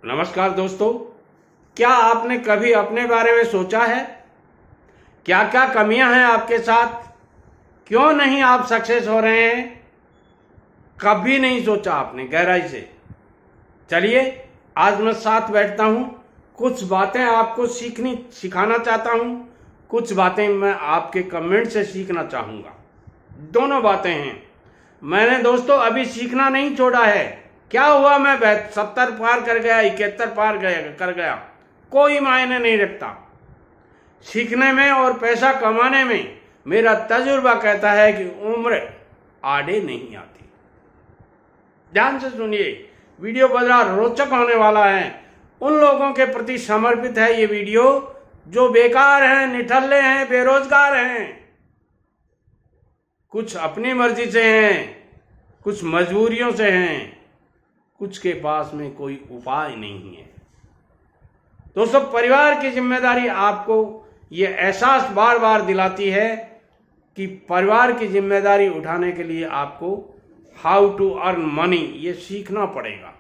नमस्कार दोस्तों, क्या आपने कभी अपने बारे में सोचा है? क्या क्या कमियां हैं आपके साथ? क्यों नहीं आप सक्सेस हो रहे हैं? कभी नहीं सोचा आपने गहराई से। चलिए आज मैं साथ बैठता हूं, कुछ बातें आपको सिखाना चाहता हूं, कुछ बातें मैं आपके कमेंट से सीखना चाहूँगा। दोनों बातें हैं। मैंने दोस्तों अभी सीखना नहीं छोड़ा है। क्या हुआ, मैं 70 पार कर गया, 71 पार कर गया, कोई मायने नहीं रखता। सीखने में और पैसा कमाने में मेरा तजुर्बा कहता है कि उम्र आड़े नहीं आती। ध्यान से सुनिए, वीडियो बड़ा रोचक होने वाला है। उन लोगों के प्रति समर्पित है ये वीडियो जो बेकार हैं, निठल्ले हैं, बेरोजगार हैं, कुछ अपनी मर्जी से हैं, कुछ मजबूरियों से हैं, कुछ के पास में कोई उपाय नहीं है। दोस्तों, परिवार की जिम्मेदारी आपको ये एहसास बार बार दिलाती है कि परिवार की जिम्मेदारी उठाने के लिए आपको हाउ टू अर्न मनी ये सीखना पड़ेगा।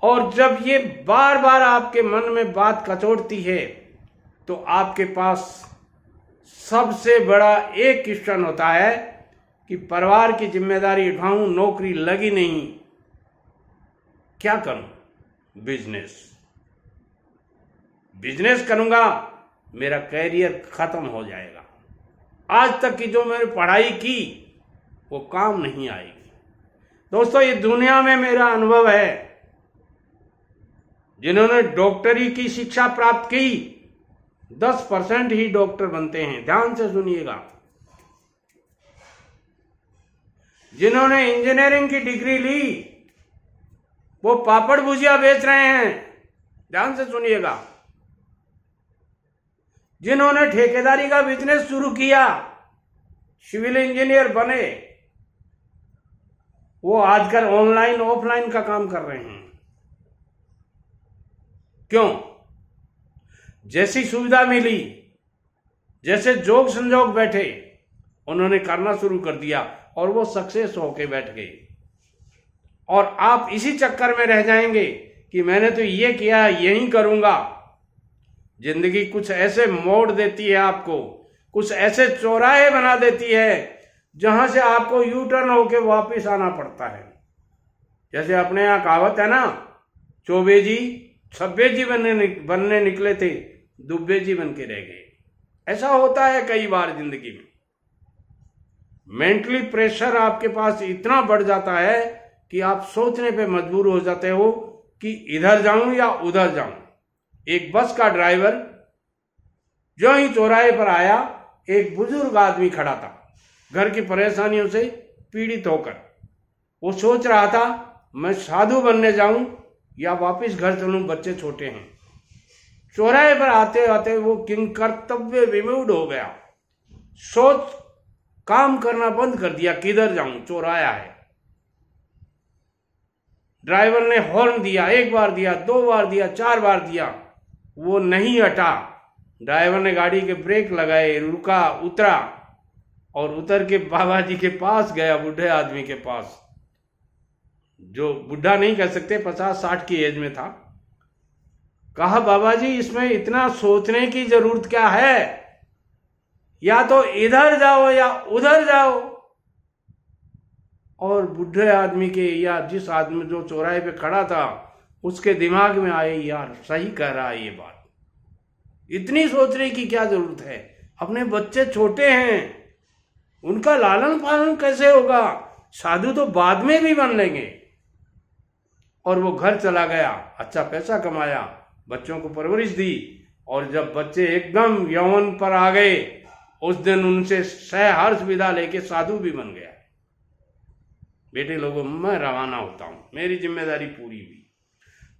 और जब ये बार बार आपके मन में बात कचोटती है तो आपके पास सबसे बड़ा एक क्वेश्चन होता है कि परिवार की जिम्मेदारी उठाऊं, नौकरी लगी नहीं, क्या करूं? बिजनेस करूंगा, मेरा कैरियर खत्म हो जाएगा। आज तक की जो मैंने पढ़ाई की वो काम नहीं आएगी। दोस्तों, ये दुनिया में मेरा अनुभव है। जिन्होंने डॉक्टरी की शिक्षा प्राप्त की 10% ही डॉक्टर बनते हैं। ध्यान से सुनिएगा। जिन्होंने इंजीनियरिंग की डिग्री ली वो पापड़ भुजिया बेच रहे हैं। ध्यान से सुनिएगा। जिन्होंने ठेकेदारी का बिजनेस शुरू किया, सिविल इंजीनियर बने, वो आजकल ऑनलाइन ऑफलाइन का काम कर रहे हैं। क्यों? जैसी सुविधा मिली, जैसे जोग संजोग बैठे, उन्होंने करना शुरू कर दिया और वो सक्सेस होके बैठ गए। और आप इसी चक्कर में रह जाएंगे कि मैंने तो ये किया, यही करूंगा। जिंदगी कुछ ऐसे मोड़ देती है आपको, कुछ ऐसे चौराहे बना देती है जहां से आपको यू टर्न होके वापस आना पड़ता है। जैसे अपने यहाँ कहावत है ना, चौबे जी छब्बे जी बनने निकले थे, दुब्बे जी बन के रह गए। ऐसा होता है कई बार जिंदगी में। मेंटली प्रेशर आपके पास इतना बढ़ जाता है कि आप सोचने पे मजबूर हो जाते हो कि इधर जाऊं या उधर जाऊं। एक बस का ड्राइवर जो ही चौराहे पर आया, एक बुजुर्ग आदमी खड़ा था, घर की परेशानियों से पीड़ित होकर। वो सोच रहा था, मैं साधु बनने जाऊं या वापस घर चलूं, बच्चे छोटे हैं। चौराहे पर आते आते वो किंग कर्तव्य विमूढ़ हो गया। सोच काम करना बंद कर दिया, किधर जाऊं, चौराया है। ड्राइवर ने हॉर्न दिया, एक बार दिया, 2 बार दिया, 4 बार दिया, वो नहीं हटा। ड्राइवर ने गाड़ी के ब्रेक लगाए, रुका, उतरा और उतर के बाबा जी के पास गया, बूढ़े आदमी के पास, जो बुढ़ा नहीं कह सकते, 50-60 की एज में था। कहा, बाबा जी इसमें इतना सोचने की जरूरत क्या है? या तो इधर जाओ या उधर जाओ। और बूढ़े आदमी के, या जिस आदमी जो चौराहे पे खड़ा था, उसके दिमाग में आए, यार सही कह रहा है ये बात, इतनी सोचने की क्या जरूरत है? अपने बच्चे छोटे हैं, उनका लालन पालन कैसे होगा? साधु तो बाद में भी बन लेंगे। और वो घर चला गया, अच्छा पैसा कमाया, बच्चों को परवरिश दी, और जब बच्चे एकदम यौवन पर आ गए, उस दिन उनसे सहर्ष विदा लेके साधु भी बन गया। बेटे लोगों, मैं रवाना होता हूं, मेरी जिम्मेदारी पूरी हुई।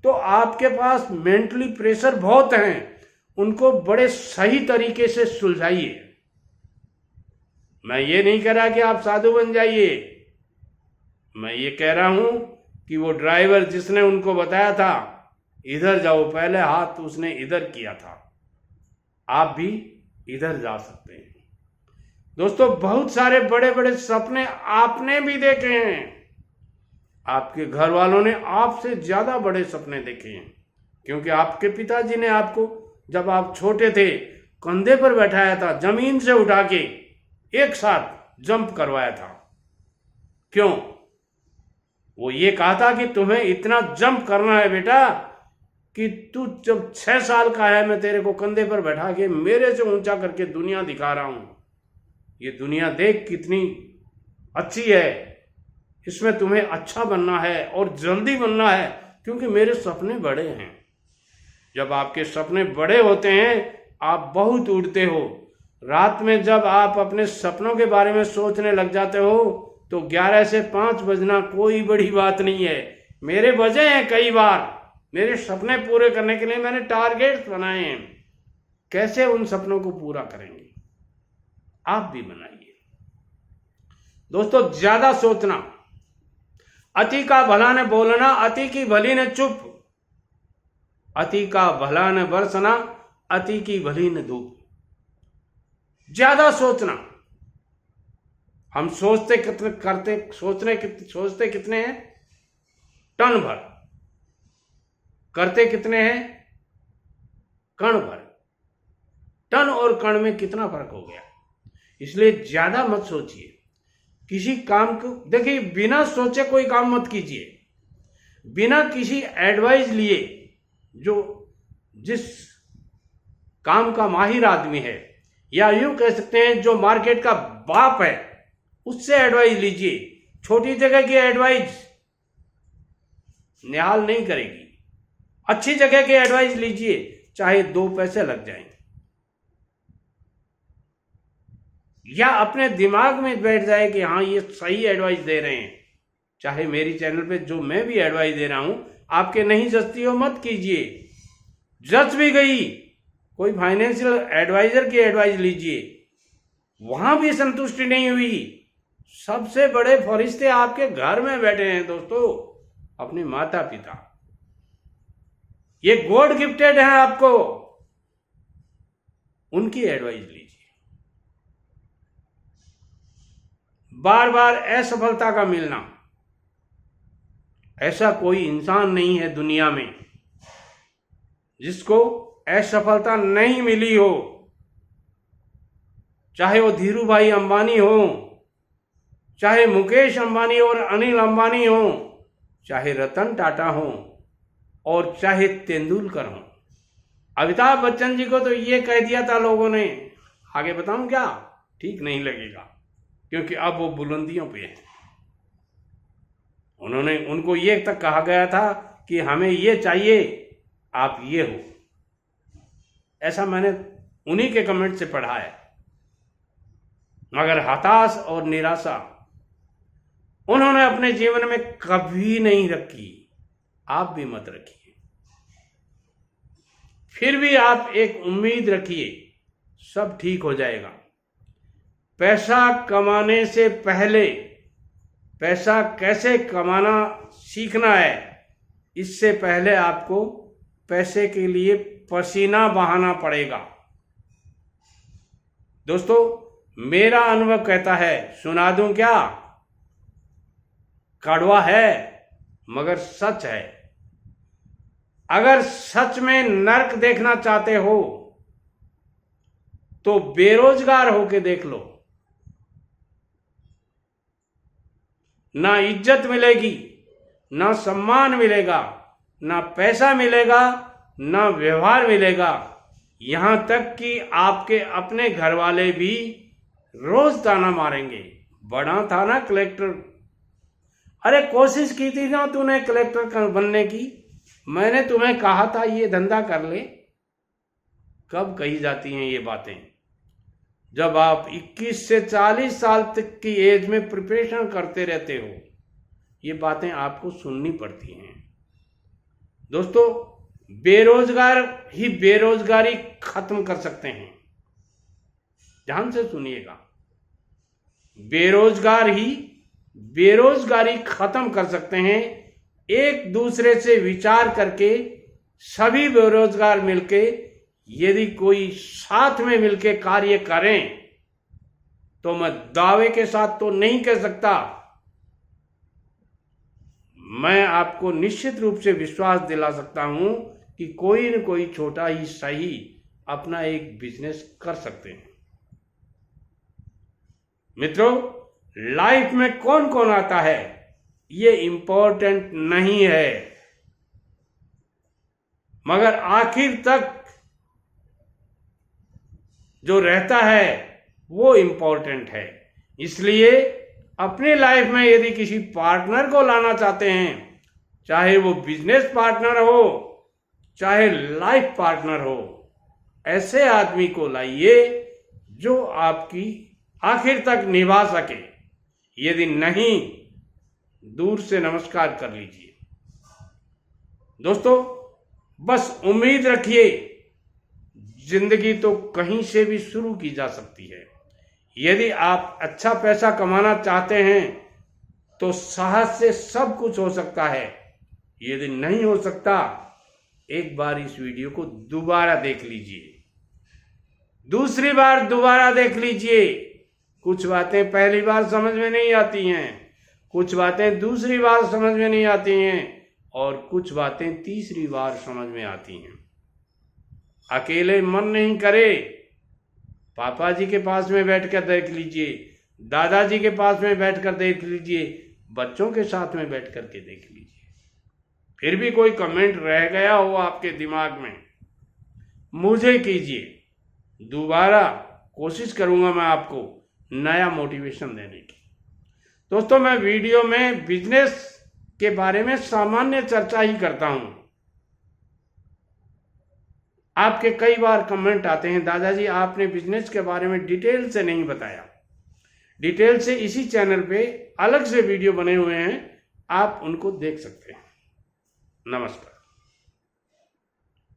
तो आपके पास मेंटली प्रेशर बहुत हैं, उनको बड़े सही तरीके से सुलझाइए। मैं ये नहीं कह रहा कि आप साधु बन जाइए। मैं ये कह रहा हूं कि वो ड्राइवर जिसने उनको बताया था इधर जाओ, पहले हाथ उसने इधर किया था, आप भी इधर जा सकते हैं। दोस्तों, बहुत सारे बड़े बड़े सपने आपने भी देखे हैं, आपके घर वालों ने आपसे ज्यादा बड़े सपने देखे हैं, क्योंकि आपके पिताजी ने आपको जब आप छोटे थे कंधे पर बैठाया था, जमीन से उठा के एक साथ जंप करवाया था। क्यों? वो ये कहा था कि तुम्हें इतना जंप करना है बेटा कि तू जब 6 साल का है मैं तेरे को कंधे पर बैठा के मेरे से ऊंचा करके दुनिया दिखा रहा हूं। ये दुनिया देख कितनी अच्छी है, इसमें तुम्हें अच्छा बनना है और जल्दी बनना है, क्योंकि मेरे सपने बड़े हैं। जब आपके सपने बड़े होते हैं आप बहुत उड़ते हो। रात में जब आप अपने सपनों के बारे में सोचने लग जाते हो तो 11 से 5 बजना कोई बड़ी बात नहीं है। मेरे बजे हैं कई बार। मेरे सपने पूरे करने के लिए मैंने टारगेट्स बनाए हैं। कैसे उन सपनों को पूरा करेंगे? आप भी बनाइए। दोस्तों, ज्यादा सोचना, अति का भला न बोलना, अति की भली न चुप, अति का भला न बरसना, अति की भली न धूप। ज्यादा सोचना, हम सोचते कितने हैं? टन भर। करते कितने हैं? कण भर। टन और कण में कितना फर्क हो गया। इसलिए ज्यादा मत सोचिए किसी काम को। देखिए, बिना सोचे कोई काम मत कीजिए, बिना किसी एडवाइस लिए। जो जिस काम का माहिर आदमी है, या यूं कह सकते हैं जो मार्केट का बाप है, उससे एडवाइस लीजिए। छोटी जगह की एडवाइस निहाल नहीं करेगी। अच्छी जगह की एडवाइस लीजिए, चाहे 2 पैसे लग जाएं। या अपने दिमाग में बैठ जाए कि हाँ ये सही एडवाइस दे रहे हैं। चाहे मेरी चैनल पे जो मैं भी एडवाइस दे रहा हूं आपके नहीं जचती हो, मत कीजिए। जच भी गई, कोई फाइनेंशियल एडवाइजर की एडवाइस लीजिए, वहां भी संतुष्टि नहीं हुई। सबसे बड़े फरिश्ते आपके घर में बैठे हैं दोस्तों, अपने माता पिता। ये गॉड गिफ्टेड है आपको, उनकी एडवाइस लीजिए। बार बार असफलता का मिलना, ऐसा कोई इंसान नहीं है दुनिया में जिसको असफलता नहीं मिली हो। चाहे वो धीरू भाई अंबानी हो, चाहे मुकेश अंबानी और अनिल अंबानी हो, चाहे रतन टाटा हो, और चाहे तेंदुलकर हो। अमिताभ बच्चन जी को तो ये कह दिया था लोगों ने, आगे बताऊं क्या? ठीक नहीं लगेगा, क्योंकि अब वो बुलंदियों पे हैं। उनको ये तक कहा गया था कि हमें ये चाहिए, आप ये हो। ऐसा मैंने उन्हीं के कमेंट से पढ़ा है। मगर हताश और निराशा उन्होंने अपने जीवन में कभी नहीं रखी। आप भी मत रखिए। फिर भी आप एक उम्मीद रखिए, सब ठीक हो जाएगा। पैसा कमाने से पहले पैसा कैसे कमाना सीखना है, इससे पहले आपको पैसे के लिए पसीना बहाना पड़ेगा। दोस्तों, मेरा अनुभव कहता है, सुना दूं क्या? कड़वा है मगर सच है। अगर सच में नर्क देखना चाहते हो तो बेरोजगार होके देख लो। ना इज्जत मिलेगी, ना सम्मान मिलेगा, ना पैसा मिलेगा, ना व्यवहार मिलेगा। यहां तक कि आपके अपने घर वाले भी रोज ताना मारेंगे। बना था ना कलेक्टर, अरे कोशिश की थी ना तूने कलेक्टर बनने की, मैंने तुम्हें कहा था ये धंधा कर ले। कब कही जाती हैं ये बातें? जब आप 21 से 40 साल तक की एज में प्रिपरेशन करते रहते हो, ये बातें आपको सुननी पड़ती हैं। दोस्तों, बेरोजगार ही बेरोजगारी खत्म कर सकते हैं। ध्यान से सुनिएगा, बेरोजगार ही बेरोजगारी खत्म कर सकते हैं। एक दूसरे से विचार करके सभी बेरोजगार मिलके यदि कोई साथ में मिलके कार्य करें तो मैं दावे के साथ तो नहीं कह सकता, मैं आपको निश्चित रूप से विश्वास दिला सकता हूं कि कोई न कोई छोटा ही सही अपना एक बिजनेस कर सकते हैं। मित्रों, लाइफ में कौन कौन आता है ये इंपॉर्टेंट नहीं है, मगर आखिर तक जो रहता है वो इंपॉर्टेंट है। इसलिए अपने लाइफ में यदि किसी पार्टनर को लाना चाहते हैं, चाहे वो बिजनेस पार्टनर हो चाहे लाइफ पार्टनर हो, ऐसे आदमी को लाइए जो आपकी आखिर तक निभा सके। यदि नहीं, दूर से नमस्कार कर लीजिए। दोस्तों, बस उम्मीद रखिए, जिंदगी तो कहीं से भी शुरू की जा सकती है। यदि आप अच्छा पैसा कमाना चाहते हैं तो साहस से सब कुछ हो सकता है। यदि नहीं हो सकता, एक बार इस वीडियो को दोबारा देख लीजिए, दूसरी बार दोबारा देख लीजिए। कुछ बातें पहली बार समझ में नहीं आती हैं, कुछ बातें दूसरी बार समझ में नहीं आती हैं और कुछ बातें तीसरी बार समझ में आती हैं। अकेले मन नहीं करे, पापा जी के पास में बैठकर देख लीजिए, दादाजी के पास में बैठकर देख लीजिए, बच्चों के साथ में बैठ कर के देख लीजिए। फिर भी कोई कमेंट रह गया हो आपके दिमाग में, मुझे कीजिए। दोबारा कोशिश करूंगा मैं आपको नया मोटिवेशन देने की। दोस्तों, मैं वीडियो में बिजनेस के बारे में सामान्य चर्चा ही करता हूं। आपके कई बार कमेंट आते हैं, दादाजी आपने बिजनेस के बारे में डिटेल से नहीं बताया। डिटेल से इसी चैनल पे अलग से वीडियो बने हुए हैं, आप उनको देख सकते हैं। नमस्कार।